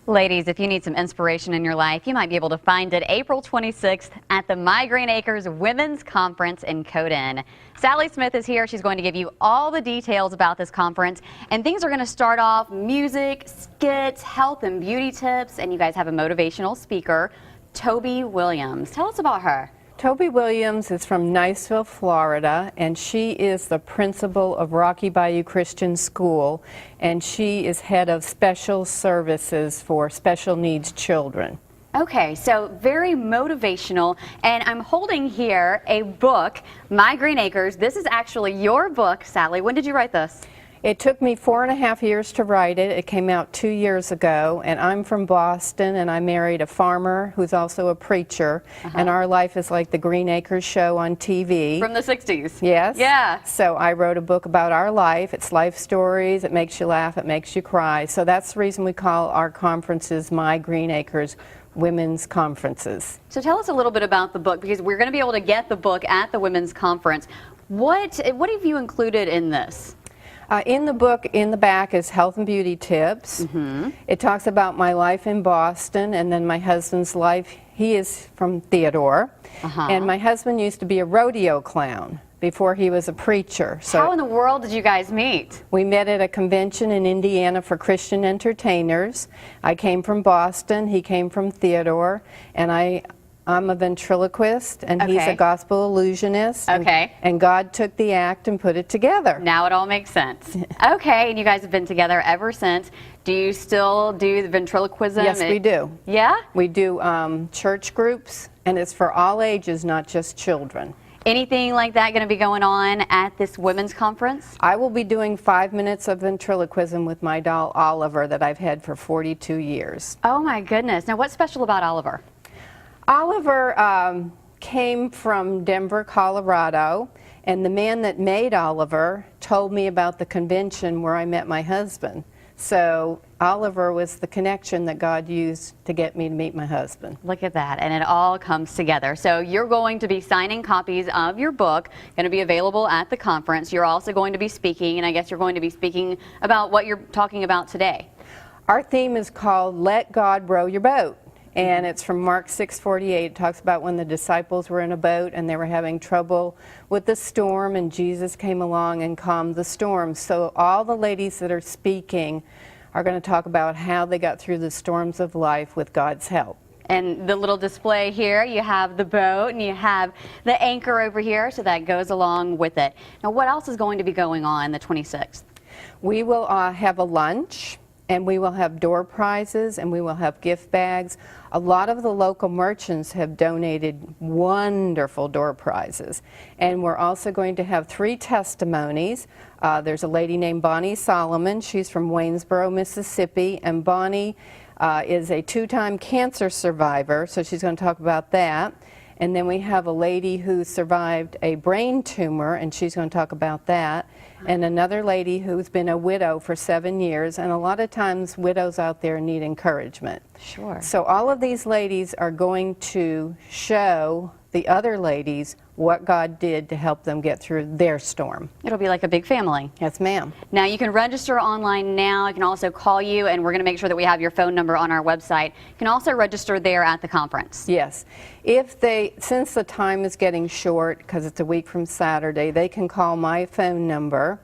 Ladies, if you need some inspiration in your life, you might be able to find it April 26th at the My Green Acres Women's Conference in Coden. Sally Smith is here. She's going to give you all the details about this conference. And things are going to start off music, skits, health and beauty tips. And you guys have a motivational speaker, Toby Williams. Tell us about her. Toby Williams is from Niceville, Florida, and she is the principal of Rocky Bayou Christian School, and she is head of special services for special needs children. Okay, so very motivational, and I'm holding here a book, My Green Acres. This is actually your book, Sally. When did you write this? It took me 4.5 years to write it. It came out 2 years ago, and I'm from Boston, and I married a farmer who's also a preacher, and our life is like the Green Acres show on TV. From the 60s. Yes. Yeah. So I wrote a book about our life. It's life stories. It makes you laugh. It makes you cry. So that's the reason we call our conferences My Green Acres Women's Conferences. So tell us a little bit about the book, because we're going to be able to get the book at the Women's Conference. What have you included in this? In the book, in the back, is health and beauty tips. It talks about my life in Boston and then my husband's life. He is from Theodore. And my husband used to be a rodeo clown before he was a preacher. So how in the world did you guys meet? We met at a convention in Indiana for Christian entertainers. I came from Boston, he came from Theodore, and I'm a ventriloquist, and he's a gospel illusionist. And God took the act and put it together. Now it all makes sense. Okay, and you guys have been together ever since. Do you still do the ventriloquism? Yes, we do. Yeah? We do church groups, and it's for all ages, not just children. Anything like that going to be going on at this women's conference? I will be doing 5 minutes of ventriloquism with my doll Oliver that I've had for 42 years. Oh my goodness. Now what's special about Oliver? Oliver came from Denver, Colorado, and the man that made Oliver told me about the convention where I met my husband. So Oliver was the connection that God used to get me to meet my husband. Look at that, and it all comes together. So you're going to be signing copies of your book, going to be available at the conference. You're also going to be speaking, and I guess you're going to be speaking about what you're talking about today. Our theme is called Let God Row Your Boat. And it's from Mark 6:48. It talks about when the disciples were in a boat and they were having trouble with the storm, and Jesus came along and calmed the storm. So all the ladies that are speaking are going to talk about how they got through the storms of life with God's help. And the little display here, you have the boat and you have the anchor over here, so that goes along with it. Now what else is going to be going on the 26th? We will have a lunch. And we will have door prizes, and we will have gift bags. A lot of the local merchants have donated wonderful door prizes. And we're also going to have 3 testimonies. There's a lady named Bonnie Solomon. She's from Waynesboro, Mississippi. And Bonnie is a 2-time cancer survivor, so she's going to talk about that. And then we have a lady who survived a brain tumor, and she's going to talk about that. And another lady who's been a widow for 7 years, and a lot of times widows out there need encouragement. Sure. So all of these ladies are going to show the other ladies what God did to help them get through their storm. It'll be like a big family. Yes, ma'am. Now you can register online now. I can also call you, and we're going to make sure that we have your phone number on our website. You can also register there at the conference. Yes. Since the time is getting short, because it's a week from Saturday, they can call my phone number,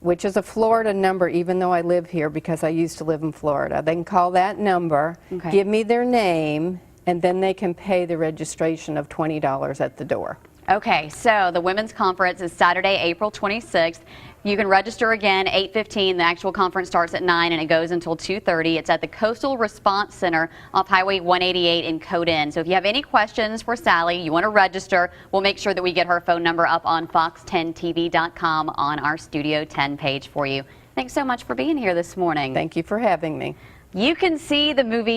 which is a Florida number, even though I live here because I used to live in Florida. They can call that number, give me their name, and then they can pay the registration of $20 at the door. Okay, so the Women's Conference is Saturday, April 26th. You can register again, 8:15. The actual conference starts at 9 and it goes until 2:30. It's at the Coastal Response Center off Highway 188 in Coden. So if you have any questions for Sally, you want to register, we'll make sure that we get her phone number up on fox10tv.com on our Studio 10 page for you. Thanks so much for being here this morning. Thank you for having me. You can see the movie